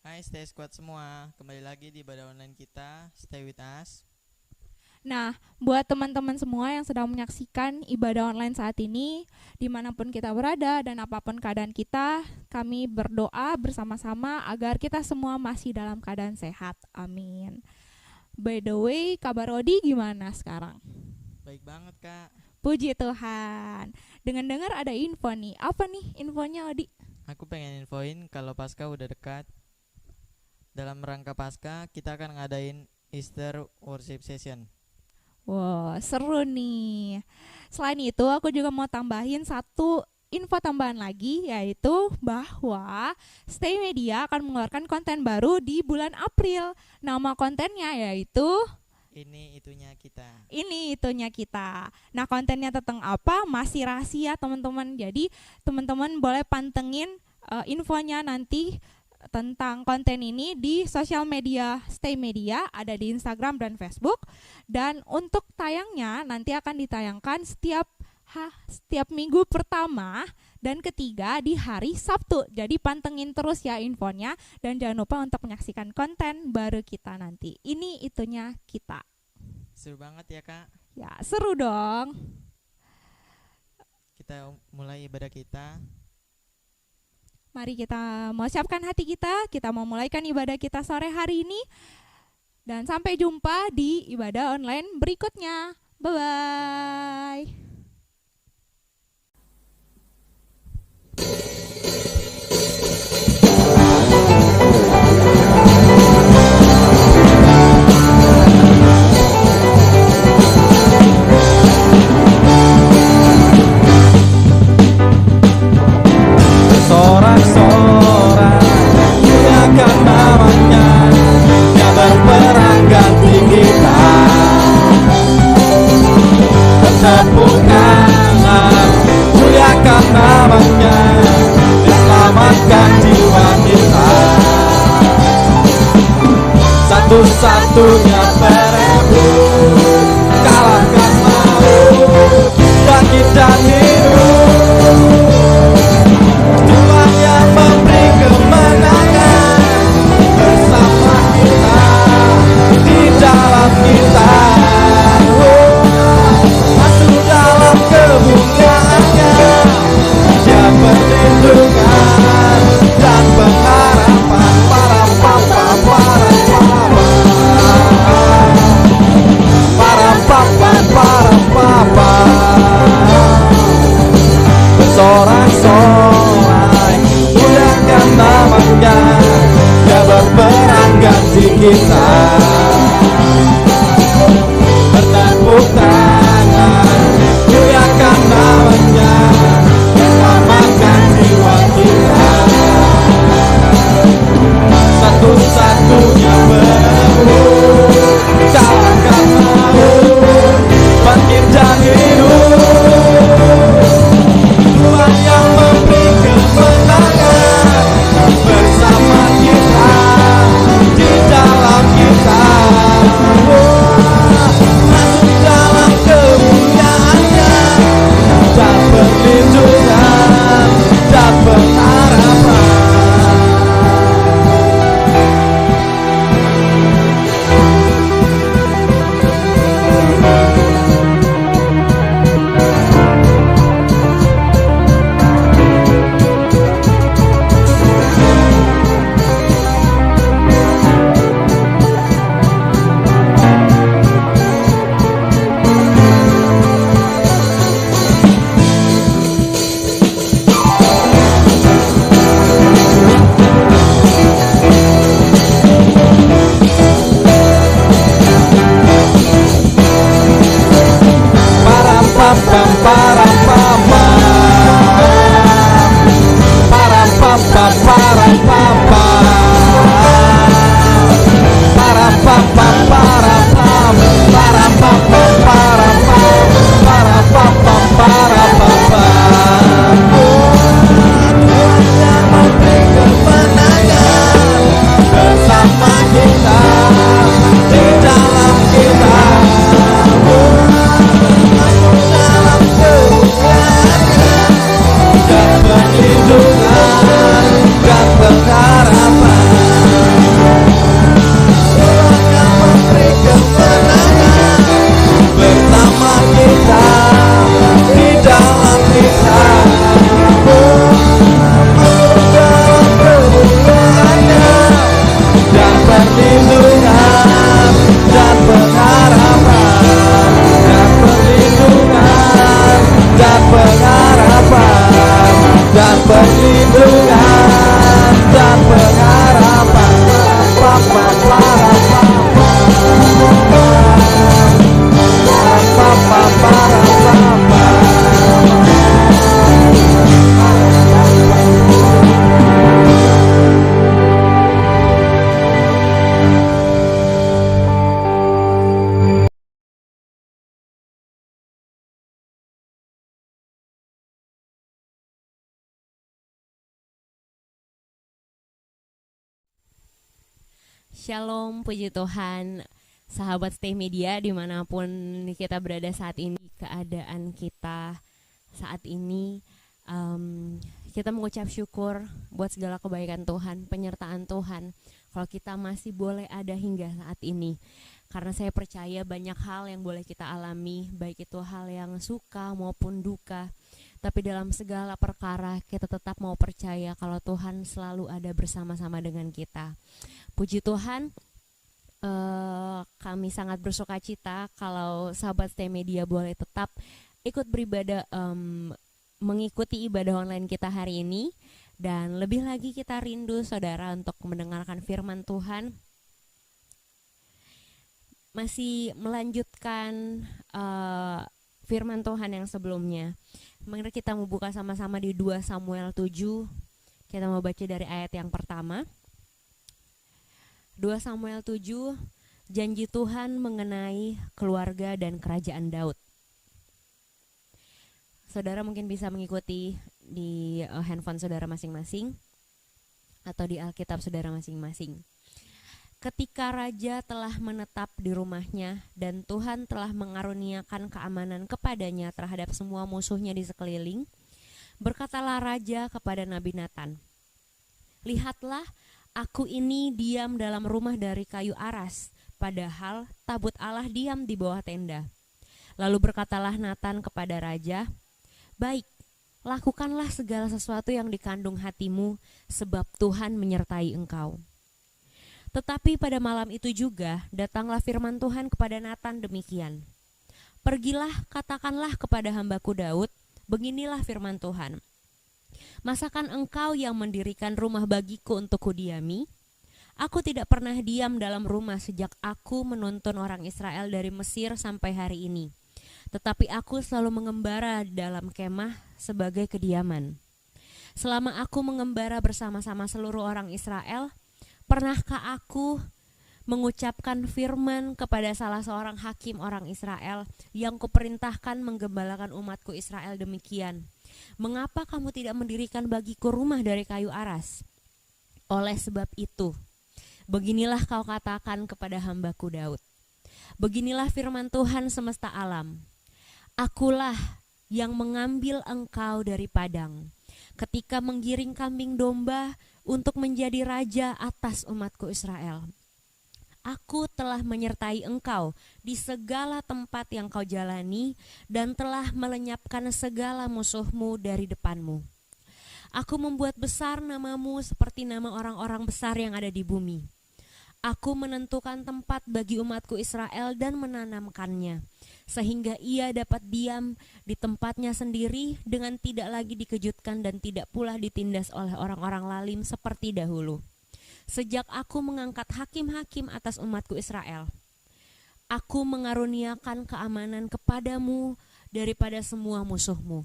Hai Stay Squad semua, kembali lagi di ibadah online kita, Stay With Us. Nah, buat teman-teman semua yang sedang menyaksikan ibadah online saat ini, dimanapun kita berada dan apapun keadaan kita, kami berdoa bersama-sama agar kita semua masih dalam keadaan sehat. Amin. By the way, kabar Odi gimana sekarang? Baik banget kak. Puji Tuhan. Dengar-dengar ada info nih. Apa nih infonya, Odi? Aku pengen infoin kalau Paskah udah dekat. Dalam rangka Paskah, kita akan ngadain Easter Worship Session. Wow, seru nih. Selain itu, aku juga mau tambahin satu info tambahan lagi, yaitu bahwa Stay Media akan mengeluarkan konten baru di bulan April. Nama kontennya yaitu Ini itunya kita. Nah, kontennya tentang apa masih rahasia teman-teman. Jadi teman-teman boleh pantengin infonya nanti tentang konten ini di sosial media Stay Media, ada di Instagram dan Facebook. Dan untuk tayangnya nanti akan ditayangkan setiap minggu pertama dan ketiga di hari Sabtu. Jadi pantengin terus ya infonya, dan jangan lupa untuk menyaksikan konten baru kita nanti. Ini itunya kita. Seru banget ya kak. Ya, seru dong. Kita mulai ibadah kita. Mari kita mau siapkan hati kita mau mulaikan ibadah kita sore hari ini. Dan sampai jumpa di ibadah online berikutnya. Bye-bye. Sorak-sorak muliakan namanya, Dia berperang ganti kita. Bertepuk tangan muliakan namanya, Dia selamatkan jiwa kita. Satu-satunya perebut, kalahkan maut, bangkit dan hidup. Tuhan yang memberi kemenangan bersama kita, di dalam kita. Masuk dalam kemuliaannya, Dia perlindungan dan pengharapan. Para papa, para papa, para papa, para papa. Bersorak-sorai muliakan namanya, Dia berperang ganti kita. Bertepuk tangan muliakan namanya, selamatkan jiwa kita. Satu-satunya perebut, kalahkan maut, bangkit dan hidup. Tuhan yang memberi kemenangan bersama kita, di dalam kita. Shalom, puji Tuhan, sahabat Stay Media dimanapun kita berada saat ini, keadaan kita saat ini, kita mengucap syukur buat segala kebaikan Tuhan, penyertaan Tuhan. Kalau kita masih boleh ada hingga saat ini, karena saya percaya banyak hal yang boleh kita alami, baik itu hal yang suka maupun duka. Tapi dalam segala perkara kita tetap mau percaya kalau Tuhan selalu ada bersama-sama dengan kita. Puji Tuhan, kami sangat bersuka cita kalau sahabat Stay Media boleh tetap ikut beribadah, mengikuti ibadah online kita hari ini. Dan lebih lagi kita rindu saudara untuk mendengarkan firman Tuhan. Masih melanjutkan firman Tuhan yang sebelumnya. Mari kita mau buka sama-sama di 2 Samuel 7. Kita mau baca dari ayat yang pertama. 2 Samuel 7, janji Tuhan mengenai keluarga dan kerajaan Daud. Saudara mungkin bisa mengikuti di handphone saudara masing-masing atau di Alkitab saudara masing-masing. Ketika raja telah menetap di rumahnya dan Tuhan telah mengaruniakan keamanan kepadanya terhadap semua musuhnya di sekeliling, berkatalah raja kepada Nabi Natan, "Lihatlah, aku ini diam dalam rumah dari kayu aras, padahal tabut Allah diam di bawah tenda." Lalu berkatalah Natan kepada raja, "Baik, lakukanlah segala sesuatu yang dikandung hatimu, sebab Tuhan menyertai engkau." Tetapi pada malam itu juga datanglah firman Tuhan kepada Natan demikian, "Pergilah, katakanlah kepada hambaku Daud, beginilah firman Tuhan. Masakan engkau yang mendirikan rumah bagiku untuk kudiami? Aku tidak pernah diam dalam rumah sejak aku menuntun orang Israel dari Mesir sampai hari ini. Tetapi aku selalu mengembara dalam kemah sebagai kediaman. Selama aku mengembara bersama-sama seluruh orang Israel, pernahkah aku mengucapkan firman kepada salah seorang hakim orang Israel yang kuperintahkan menggembalakan umatku Israel demikian, mengapa kamu tidak mendirikan bagiku rumah dari kayu aras? Oleh sebab itu, beginilah kau katakan kepada hambaku Daud, beginilah firman Tuhan semesta alam, akulah yang mengambil engkau dari padang, ketika menggiring kambing domba untuk menjadi raja atas umatku Israel. Aku telah menyertai engkau di segala tempat yang kau jalani dan telah melenyapkan segala musuhmu dari depanmu. Aku membuat besar namamu seperti nama orang-orang besar yang ada di bumi. Aku menentukan tempat bagi umatku Israel dan menanamkannya, sehingga ia dapat diam di tempatnya sendiri dengan tidak lagi dikejutkan dan tidak pula ditindas oleh orang-orang lalim seperti dahulu. Sejak aku mengangkat hakim-hakim atas umatku Israel, aku mengaruniakan keamanan kepadamu daripada semua musuhmu.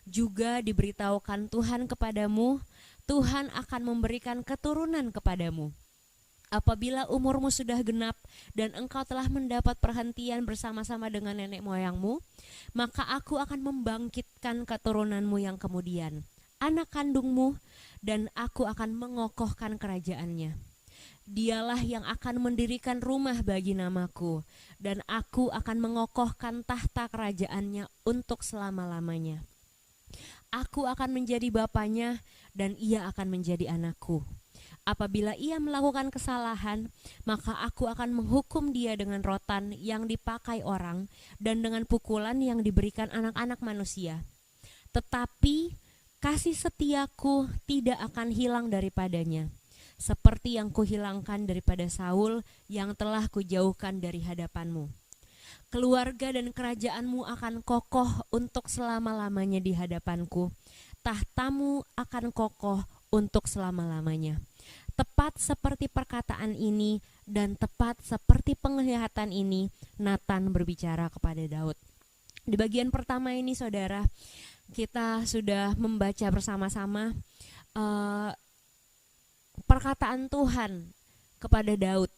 Juga diberitahukan Tuhan kepadamu, Tuhan akan memberikan keturunan kepadamu. Apabila umurmu sudah genap dan engkau telah mendapat perhentian bersama-sama dengan nenek moyangmu, maka aku akan membangkitkan keturunanmu yang kemudian, anak kandungmu, dan aku akan mengokohkan kerajaannya. Dialah yang akan mendirikan rumah bagi namaku, dan aku akan mengokohkan tahta kerajaannya untuk selama-lamanya. Aku akan menjadi bapanya dan ia akan menjadi anakku. Apabila ia melakukan kesalahan, maka aku akan menghukum dia dengan rotan yang dipakai orang dan dengan pukulan yang diberikan anak-anak manusia. Tetapi kasih setiaku tidak akan hilang daripadanya, seperti yang kuhilangkan daripada Saul yang telah kujauhkan dari hadapanmu. Keluarga dan kerajaanmu akan kokoh untuk selama-lamanya di hadapanku. Tahtamu akan kokoh untuk selama-lamanya. Tepat seperti perkataan ini dan tepat seperti penglihatan ini, Natan berbicara kepada Daud. Di bagian pertama ini saudara, kita sudah membaca bersama-sama perkataan Tuhan kepada Daud,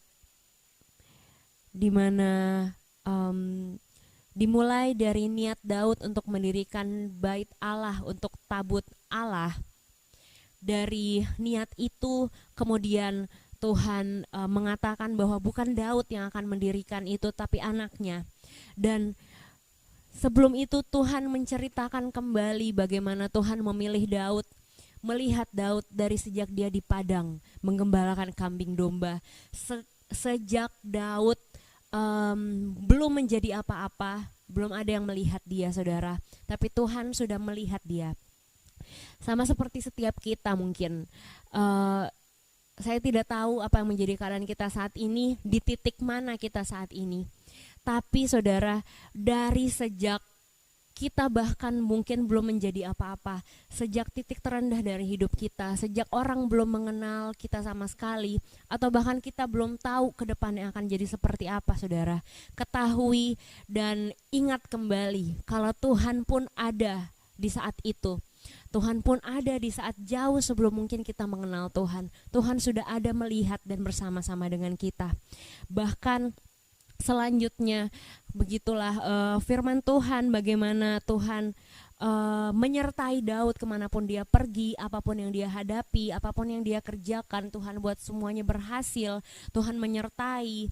di mana dimulai dari niat Daud untuk mendirikan bait Allah, untuk tabut Allah. Dari niat itu kemudian Tuhan mengatakan bahwa bukan Daud yang akan mendirikan itu, tapi anaknya. Dan sebelum itu Tuhan menceritakan kembali bagaimana Tuhan memilih Daud, melihat Daud dari sejak dia di padang menggembalakan kambing domba. Sejak Daud belum menjadi apa-apa, belum ada yang melihat dia, saudara, tapi Tuhan sudah melihat dia. Sama seperti setiap kita mungkin. Saya tidak tahu apa yang menjadi keadaan kita saat ini, di titik mana kita saat ini. Tapi saudara, dari sejak kita bahkan mungkin belum menjadi apa-apa, sejak titik terendah dari hidup kita, sejak orang belum mengenal kita sama sekali, atau bahkan kita belum tahu ke depannya akan jadi seperti apa, saudara, ketahui dan ingat kembali kalau Tuhan pun ada di saat itu. Tuhan pun ada di saat jauh sebelum mungkin kita mengenal Tuhan. Tuhan sudah ada melihat dan bersama-sama dengan kita. Bahkan selanjutnya begitulah firman Tuhan, bagaimana Tuhan menyertai Daud kemanapun dia pergi, apapun yang dia hadapi, apapun yang dia kerjakan, Tuhan buat semuanya berhasil. Tuhan menyertai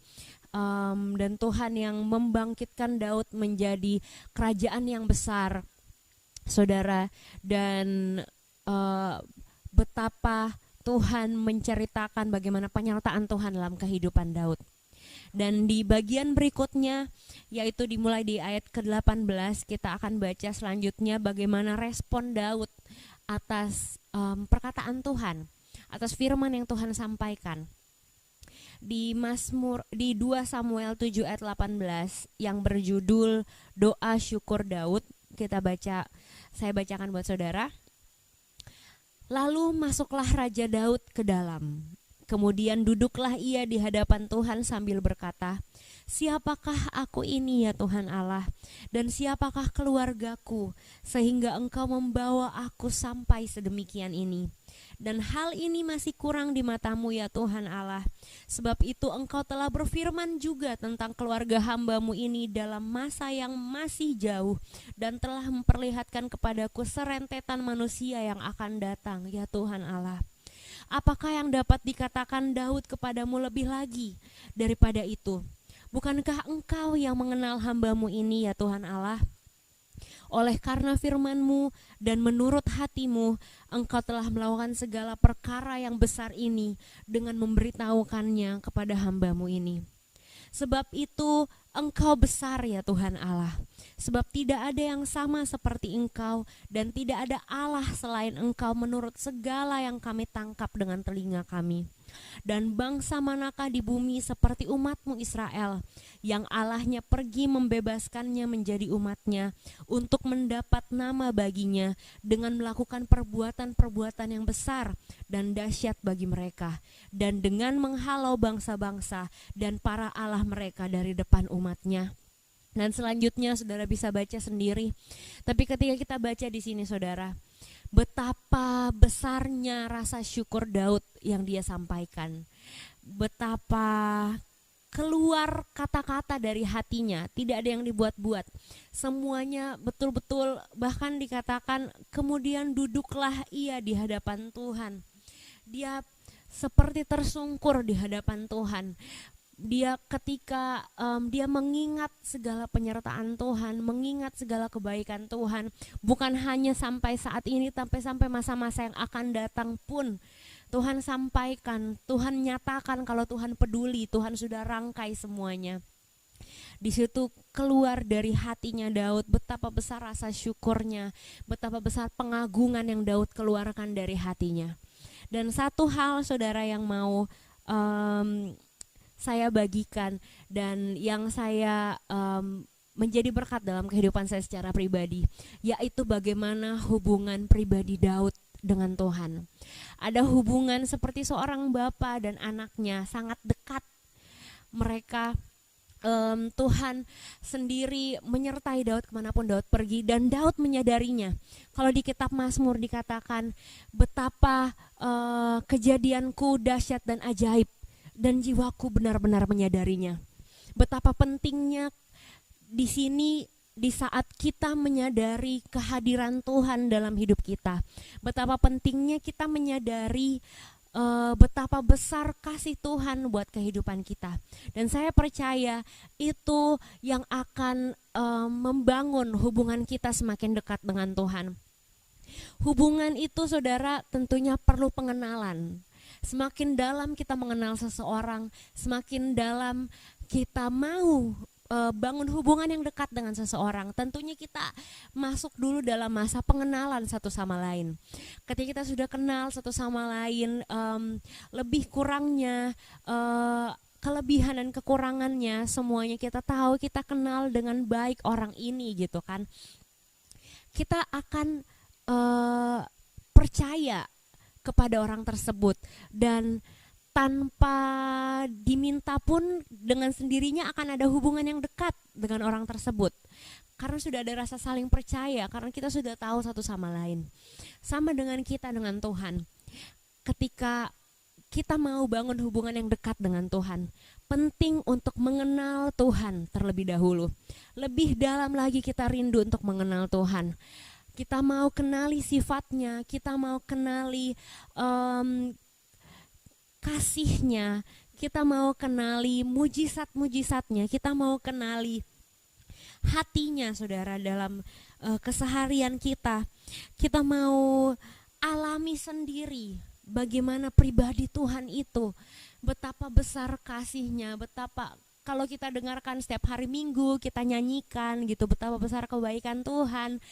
dan Tuhan yang membangkitkan Daud menjadi kerajaan yang besar, saudara. Dan betapa Tuhan menceritakan bagaimana penyertaan Tuhan dalam kehidupan Daud. Dan di bagian berikutnya, yaitu dimulai di ayat ke-18, kita akan baca selanjutnya bagaimana respon Daud atas perkataan Tuhan, atas firman yang Tuhan sampaikan. Di 2 Samuel 7 ayat 18 yang berjudul Doa Syukur Daud, saya bacakan buat saudara. Lalu masuklah Raja Daud ke dalam. Kemudian duduklah ia di hadapan Tuhan sambil berkata, "Siapakah aku ini ya Tuhan Allah, dan siapakah keluargaku, sehingga Engkau membawa aku sampai sedemikian ini? Dan hal ini masih kurang di mata-Mu ya Tuhan Allah. Sebab itu Engkau telah berfirman juga tentang keluarga hamba-Mu ini dalam masa yang masih jauh, dan telah memperlihatkan kepadaku serentetan manusia yang akan datang ya Tuhan Allah. Apakah yang dapat dikatakan Daud kepadamu lebih lagi daripada itu? Bukankah Engkau yang mengenal hamba-Mu ini ya Tuhan Allah? Oleh karena firman-Mu dan menurut hati-Mu, Engkau telah melakukan segala perkara yang besar ini dengan memberitahukannya kepada hamba-Mu ini. Sebab itu Engkau besar ya Tuhan Allah, sebab tidak ada yang sama seperti Engkau, dan tidak ada Allah selain Engkau menurut segala yang kami tangkap dengan telinga kami. Dan bangsa manakah di bumi seperti umat-Mu Israel, yang Allahnya pergi membebaskannya menjadi umat-Nya untuk mendapat nama baginya dengan melakukan perbuatan-perbuatan yang besar dan dahsyat bagi mereka, dan dengan menghalau bangsa-bangsa dan para Allah mereka dari depan umat-Nya." Dan selanjutnya saudara bisa baca sendiri. Tapi ketika kita baca di sini, saudara, betapa besarnya rasa syukur Daud yang dia sampaikan. Betapa keluar kata-kata dari hatinya, tidak ada yang dibuat-buat. Semuanya betul-betul, bahkan dikatakan kemudian duduklah ia di hadapan Tuhan. Dia seperti tersungkur di hadapan Tuhan. Dia ketika dia mengingat segala penyertaan Tuhan, mengingat segala kebaikan Tuhan, bukan hanya sampai saat ini, tapi sampai masa-masa yang akan datang pun Tuhan sampaikan, Tuhan nyatakan kalau Tuhan peduli, Tuhan sudah rangkai semuanya. Di situ keluar dari hatinya Daud betapa besar rasa syukurnya, betapa besar pengagungan yang Daud keluarkan dari hatinya. Dan satu hal saudara yang mau saya bagikan dan yang saya menjadi berkat dalam kehidupan saya secara pribadi, yaitu bagaimana hubungan pribadi Daud dengan Tuhan. Ada hubungan seperti seorang bapa dan anaknya, sangat dekat. Mereka Tuhan sendiri menyertai Daud kemanapun Daud pergi, dan Daud menyadarinya. Kalau di kitab Mazmur dikatakan betapa kejadianku dahsyat dan ajaib, dan jiwaku benar-benar menyadarinya. Betapa pentingnya di sini di saat kita menyadari kehadiran Tuhan dalam hidup kita. Betapa pentingnya kita menyadari betapa besar kasih Tuhan buat kehidupan kita. Dan saya percaya itu yang akan membangun hubungan kita semakin dekat dengan Tuhan. Hubungan itu saudara tentunya perlu pengenalan. Semakin dalam kita mengenal seseorang, semakin dalam kita mau bangun hubungan yang dekat dengan seseorang. Tentunya kita masuk dulu dalam masa pengenalan satu sama lain. Ketika kita sudah kenal satu sama lain, lebih kurangnya, kelebihan dan kekurangannya, semuanya kita tahu, kita kenal dengan baik orang ini gitu kan. Kita akan percaya kepada orang tersebut, dan tanpa diminta pun dengan sendirinya akan ada hubungan yang dekat dengan orang tersebut. Karena sudah ada rasa saling percaya, karena kita sudah tahu satu sama lain. Sama dengan kita dengan Tuhan. Ketika kita mau bangun hubungan yang dekat dengan Tuhan, penting untuk mengenal Tuhan terlebih dahulu. Lebih dalam lagi kita rindu untuk mengenal Tuhan. Kita mau kenali sifatnya, kita mau kenali kasihnya, kita mau kenali mujizat-mujizatnya, kita mau kenali hatinya saudara dalam keseharian kita. Kita mau alami sendiri bagaimana pribadi Tuhan itu, betapa besar kasihnya, betapa kalau kita dengarkan setiap hari Minggu, kita nyanyikan gitu, betapa besar kebaikan Tuhan.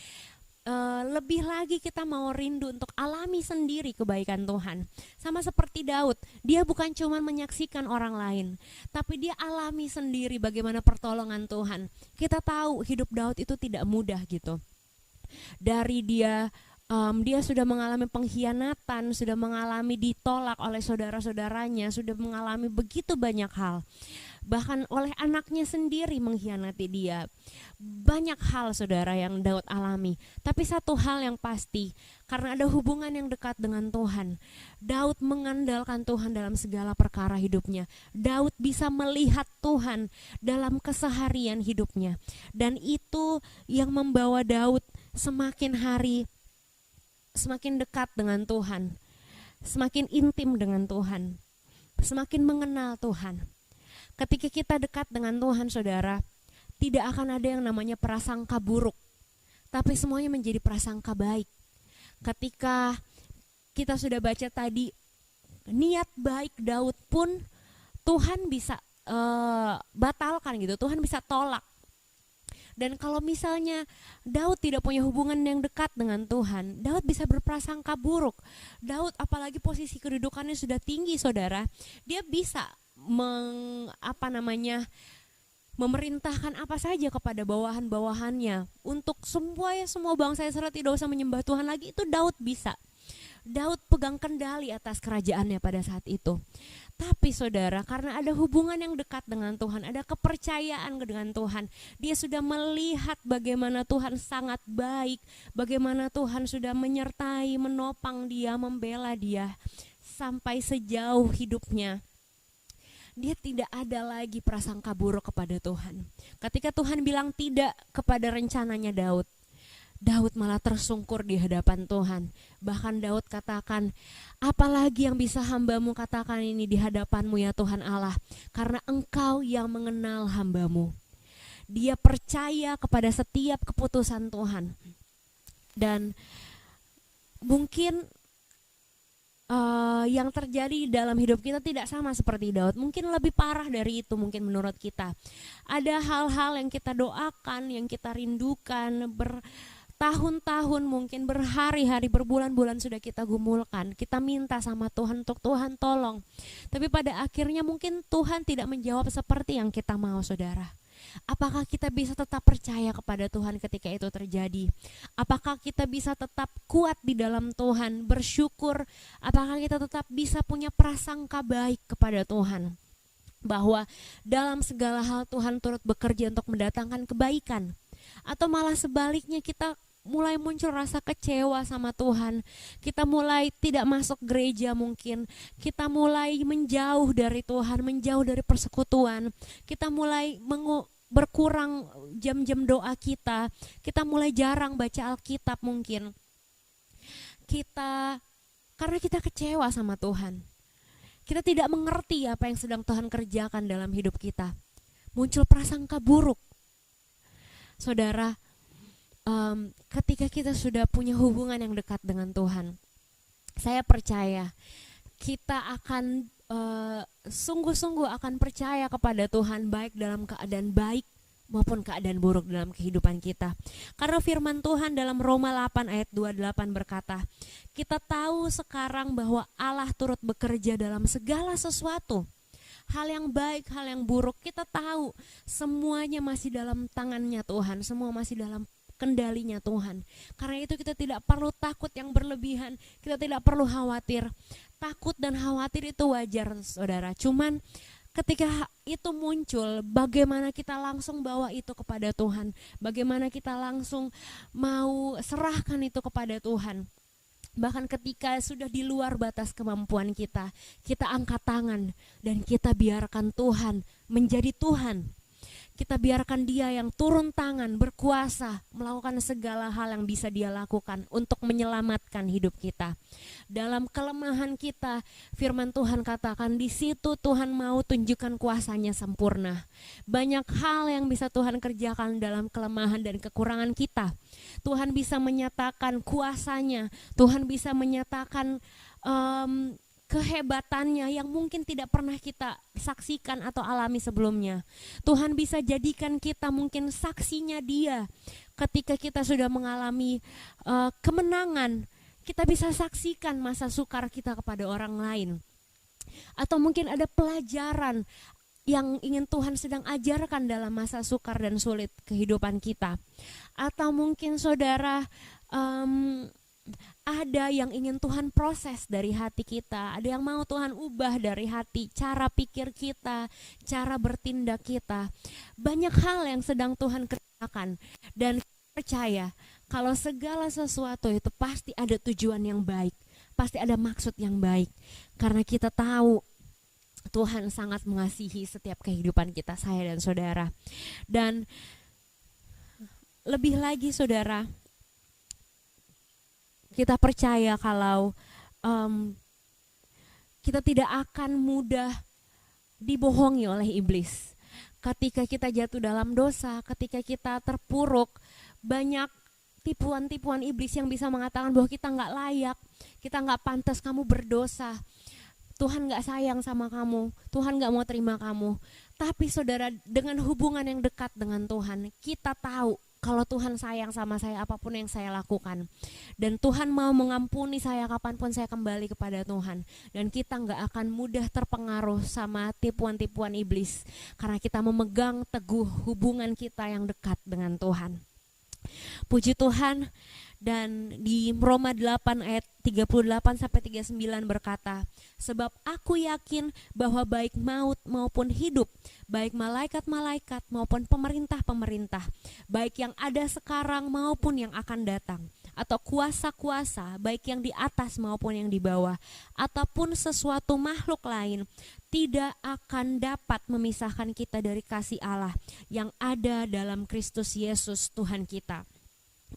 Lebih lagi kita mau rindu untuk alami sendiri kebaikan Tuhan. Sama seperti Daud, dia bukan cuma menyaksikan orang lain, tapi dia alami sendiri bagaimana pertolongan Tuhan. Kita tahu hidup Daud itu tidak mudah gitu. Dari dia sudah mengalami pengkhianatan, sudah mengalami ditolak oleh saudara-saudaranya, sudah mengalami begitu banyak hal. Bahkan oleh anaknya sendiri mengkhianati dia. Banyak hal saudara yang Daud alami. Tapi satu hal yang pasti, karena ada hubungan yang dekat dengan Tuhan, Daud mengandalkan Tuhan dalam segala perkara hidupnya. Daud bisa melihat Tuhan dalam keseharian hidupnya. Dan itu yang membawa Daud semakin hari semakin dekat dengan Tuhan, semakin intim dengan Tuhan, semakin mengenal Tuhan. Ketika kita dekat dengan Tuhan saudara, tidak akan ada yang namanya prasangka buruk, tapi semuanya menjadi prasangka baik. Ketika kita sudah baca tadi, niat baik Daud pun Tuhan bisa batalkan gitu, Tuhan bisa tolak. Dan kalau misalnya Daud tidak punya hubungan yang dekat dengan Tuhan, Daud bisa berprasangka buruk. Daud apalagi posisi kedudukannya sudah tinggi saudara, dia bisa memerintahkan apa saja kepada bawahan-bawahannya untuk semua bangsa Israel tidak usah menyembah Tuhan lagi. Itu Daud bisa. Daud pegang kendali atas kerajaannya pada saat itu. Tapi saudara, karena ada hubungan yang dekat dengan Tuhan, ada kepercayaan dengan Tuhan, dia sudah melihat bagaimana Tuhan sangat baik, bagaimana Tuhan sudah menyertai, menopang dia, membela dia sampai sejauh hidupnya. Dia tidak ada lagi prasangka buruk kepada Tuhan. Ketika Tuhan bilang tidak kepada rencananya Daud malah tersungkur di hadapan Tuhan. Bahkan Daud katakan, apalagi yang bisa hambamu katakan ini di hadapanmu ya Tuhan Allah, karena Engkau yang mengenal hambamu. Dia percaya kepada setiap keputusan Tuhan. Dan mungkin yang terjadi dalam hidup kita tidak sama seperti Daud, mungkin lebih parah dari itu mungkin menurut kita. Ada hal-hal yang kita doakan, yang kita rindukan, bertahun-tahun mungkin berhari-hari, berbulan-bulan sudah kita gumulkan, kita minta sama Tuhan untuk Tuhan tolong. Tapi pada akhirnya mungkin Tuhan tidak menjawab seperti yang kita mau saudara. Apakah kita bisa tetap percaya kepada Tuhan ketika itu terjadi? Apakah kita bisa tetap kuat di dalam Tuhan, bersyukur? Apakah kita tetap bisa punya prasangka baik kepada Tuhan? Bahwa dalam segala hal Tuhan turut bekerja untuk mendatangkan kebaikan? Atau malah sebaliknya kita mulai muncul rasa kecewa sama Tuhan, kita mulai tidak masuk gereja mungkin, kita mulai menjauh dari Tuhan, menjauh dari persekutuan, kita mulai berkurang jam-jam doa kita mulai jarang baca Alkitab mungkin, karena kita kecewa sama Tuhan. Kita tidak mengerti apa yang sedang Tuhan kerjakan dalam hidup kita. Muncul prasangka buruk. Saudara, ketika kita sudah punya hubungan yang dekat dengan Tuhan, saya percaya kita akan sungguh-sungguh akan percaya kepada Tuhan, baik dalam keadaan baik maupun keadaan buruk dalam kehidupan kita. Karena firman Tuhan dalam Roma 8 ayat 28 berkata, kita tahu sekarang bahwa Allah turut bekerja dalam segala sesuatu. Hal yang baik, hal yang buruk, kita tahu semuanya masih dalam tangannya Tuhan, semua masih dalam kendalinya Tuhan. Karena itu kita tidak perlu takut yang berlebihan, kita tidak perlu khawatir. Takut dan khawatir itu wajar, saudara. Cuman ketika itu muncul, bagaimana kita langsung bawa itu kepada Tuhan, bagaimana kita langsung mau serahkan itu kepada Tuhan. Bahkan ketika sudah di luar batas kemampuan kita angkat tangan dan kita biarkan Tuhan menjadi Tuhan. Kita biarkan Dia yang turun tangan, berkuasa, melakukan segala hal yang bisa Dia lakukan untuk menyelamatkan hidup kita. Dalam kelemahan kita, firman Tuhan katakan di situ Tuhan mau tunjukkan kuasanya sempurna. Banyak hal yang bisa Tuhan kerjakan dalam kelemahan dan kekurangan kita. Tuhan bisa menyatakan kuasanya, Tuhan bisa menyatakan kehebatannya yang mungkin tidak pernah kita saksikan atau alami sebelumnya. Tuhan bisa jadikan kita mungkin saksinya Dia. Ketika kita sudah mengalami kemenangan, kita bisa saksikan masa sukar kita kepada orang lain. Atau mungkin ada pelajaran yang ingin Tuhan sedang ajarkan dalam masa sukar dan sulit kehidupan kita. Atau mungkin saudara ada yang ingin Tuhan proses dari hati kita, ada yang mau Tuhan ubah dari hati, cara pikir kita, cara bertindak kita. Banyak hal yang sedang Tuhan kerjakan, dan percaya kalau segala sesuatu itu pasti ada tujuan yang baik, pasti ada maksud yang baik. Karena kita tahu Tuhan sangat mengasihi setiap kehidupan kita, saya dan saudara. Dan lebih lagi saudara, kita percaya kalau kita tidak akan mudah dibohongi oleh iblis. Ketika kita jatuh dalam dosa, ketika kita terpuruk, banyak tipuan-tipuan iblis yang bisa mengatakan bahwa kita nggak layak, kita nggak pantas, kamu berdosa, Tuhan nggak sayang sama kamu, Tuhan nggak mau terima kamu. Tapi saudara, dengan hubungan yang dekat dengan Tuhan, kita tahu kalau Tuhan sayang sama saya apapun yang saya lakukan. Dan Tuhan mau mengampuni saya kapanpun saya kembali kepada Tuhan. Dan kita gak akan mudah terpengaruh sama tipuan-tipuan iblis. Karena kita memegang teguh hubungan kita yang dekat dengan Tuhan. Puji Tuhan. Dan di Roma 8 ayat 38-39 berkata, sebab aku yakin bahwa baik maut maupun hidup, baik malaikat-malaikat maupun pemerintah-pemerintah, baik yang ada sekarang maupun yang akan datang, atau kuasa-kuasa, baik yang di atas maupun yang di bawah, ataupun sesuatu makhluk lain, tidak akan dapat memisahkan kita dari kasih Allah yang ada dalam Kristus Yesus Tuhan kita.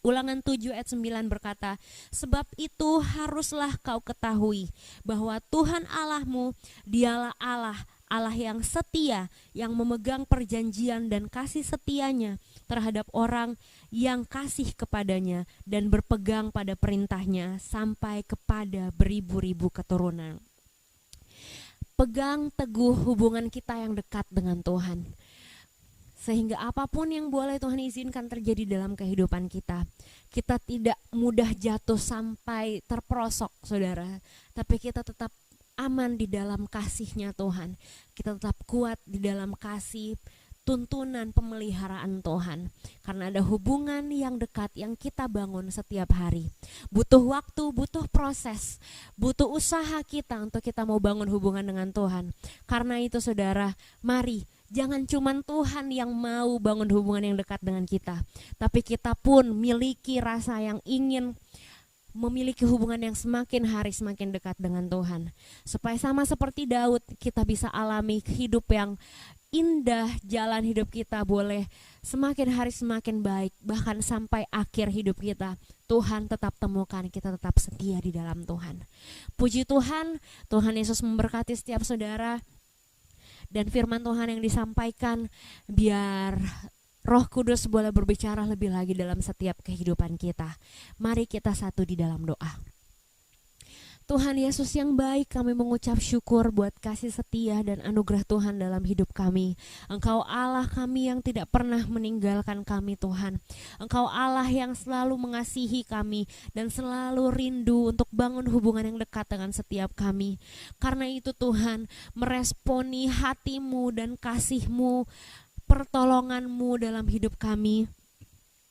Ulangan 7 ayat 9 berkata, sebab itu haruslah kau ketahui bahwa Tuhan Allahmu, Dialah Allah, Allah yang setia, yang memegang perjanjian dan kasih setianya terhadap orang yang kasih kepadanya dan berpegang pada perintahnya sampai kepada beribu-ribu keturunan. Pegang teguh hubungan kita yang dekat dengan Tuhan. Sehingga apapun yang boleh Tuhan izinkan terjadi dalam kehidupan kita, kita tidak mudah jatuh sampai terperosok, saudara. Tapi kita tetap aman di dalam kasih-Nya Tuhan. Kita tetap kuat di dalam kasih, tuntunan, pemeliharaan Tuhan. Karena ada hubungan yang dekat yang kita bangun setiap hari. Butuh waktu, butuh proses, butuh usaha kita untuk kita mau bangun hubungan dengan Tuhan. Karena itu saudara, mari jangan cuma Tuhan yang mau bangun hubungan yang dekat dengan kita, tapi kita pun miliki rasa yang ingin memiliki hubungan yang semakin hari semakin dekat dengan Tuhan. Supaya sama seperti Daud, kita bisa alami hidup yang indah jalan hidup kita boleh semakin hari semakin baik, bahkan sampai akhir hidup kita, Tuhan tetap temukan kita tetap setia di dalam Tuhan. Puji Tuhan, Tuhan Yesus memberkati setiap saudara. Dan firman Tuhan yang disampaikan, biar Roh Kudus boleh berbicara lebih lagi dalam setiap kehidupan kita. Mari kita satu di dalam doa. Tuhan Yesus yang baik, kami mengucap syukur buat kasih setia dan anugerah Tuhan dalam hidup kami. Engkau Allah kami yang tidak pernah meninggalkan kami Tuhan. Engkau Allah yang selalu mengasihi kami dan selalu rindu untuk bangun hubungan yang dekat dengan setiap kami. Karena itu Tuhan, meresponi hati-Mu dan kasih-Mu, pertolongan-Mu dalam hidup kami.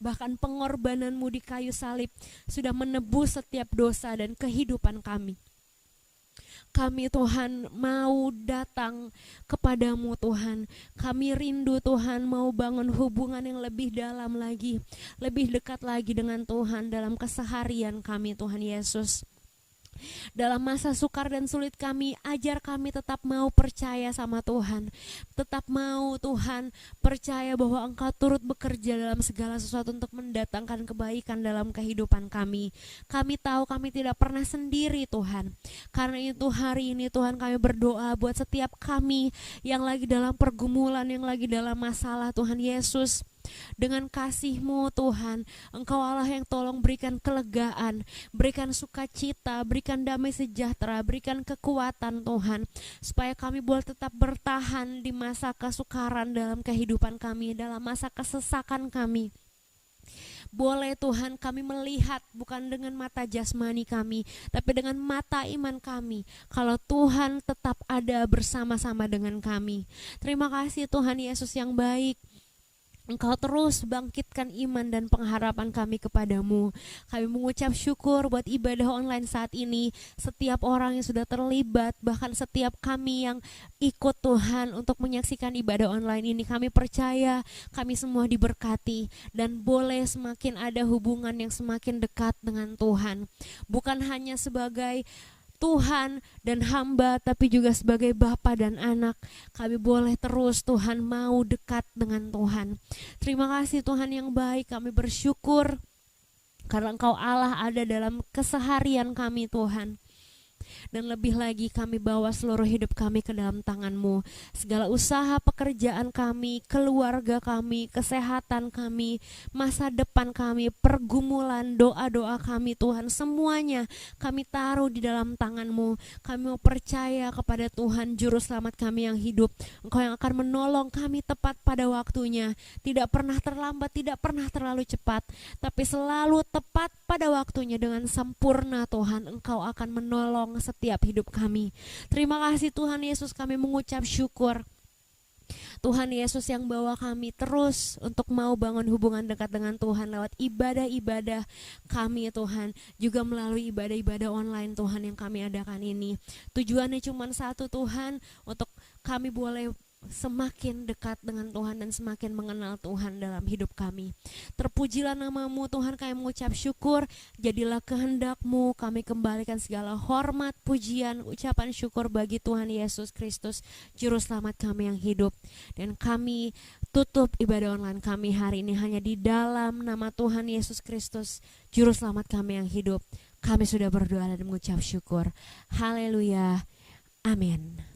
Bahkan pengorbanan-Mu di kayu salib sudah menebus setiap dosa dan kehidupan kami. Kami Tuhan mau datang kepadamu Tuhan. Kami rindu Tuhan mau bangun hubungan yang lebih dalam lagi, lebih dekat lagi dengan Tuhan dalam keseharian kami Tuhan Yesus. Dalam masa sukar dan sulit kami, ajar kami tetap mau percaya sama Tuhan. Tetap mau Tuhan percaya bahwa Engkau turut bekerja dalam segala sesuatu untuk mendatangkan kebaikan dalam kehidupan kami. Kami tahu kami tidak pernah sendiri Tuhan. Karena itu hari ini Tuhan kami berdoa buat setiap kami yang lagi dalam pergumulan, yang lagi dalam masalah Tuhan Yesus. Dengan kasih-Mu Tuhan, Engkau Allah yang tolong berikan kelegaan, berikan sukacita, berikan damai sejahtera, berikan kekuatan Tuhan, supaya kami boleh tetap bertahan di masa kesukaran dalam kehidupan kami, dalam masa kesesakan kami. Boleh Tuhan kami melihat bukan dengan mata jasmani kami, tapi dengan mata iman kami, kalau Tuhan tetap ada bersama-sama dengan kami. Terima kasih Tuhan Yesus yang baik. Engkau terus bangkitkan iman dan pengharapan kami kepadamu. Kami mengucap syukur buat ibadah online saat ini. Setiap orang yang sudah terlibat, bahkan setiap kami yang ikut Tuhan untuk menyaksikan ibadah online ini, kami percaya kami semua diberkati dan boleh semakin ada hubungan yang semakin dekat dengan Tuhan. Bukan hanya sebagai Tuhan dan hamba, tapi juga sebagai bapa dan anak. Kami boleh terus Tuhan mau dekat dengan Tuhan. Terima kasih Tuhan yang baik, kami bersyukur karena Engkau Allah ada dalam keseharian kami Tuhan. Dan lebih lagi kami bawa seluruh hidup kami ke dalam tangan-Mu. Segala usaha pekerjaan kami, keluarga kami, kesehatan kami, masa depan kami, pergumulan, doa-doa kami Tuhan, semuanya kami taruh di dalam tangan-Mu. Kami mau percaya kepada Tuhan Juru Selamat kami yang hidup. Engkau yang akan menolong kami tepat pada waktunya. Tidak pernah terlambat, tidak pernah terlalu cepat, tapi selalu tepat pada waktunya dengan sempurna Tuhan. Engkau akan menolong setiap hidup kami. Terima kasih Tuhan Yesus, kami mengucap syukur. Tuhan Yesus yang bawa kami terus untuk mau bangun hubungan dekat dengan Tuhan lewat ibadah-ibadah kami Tuhan, juga melalui ibadah-ibadah online Tuhan yang kami adakan ini. Tujuannya cuma satu Tuhan, untuk kami boleh semakin dekat dengan Tuhan dan semakin mengenal Tuhan dalam hidup kami. Terpujilah nama-Mu Tuhan, kami mengucap syukur. Jadilah kehendak-Mu, kami kembalikan segala hormat, pujian, ucapan syukur bagi Tuhan Yesus Kristus, Juru Selamat kami yang hidup. Dan kami tutup ibadah online kami hari ini hanya di dalam nama Tuhan Yesus Kristus, Juru Selamat kami yang hidup. Kami sudah berdoa dan mengucap syukur. Haleluya. Amin.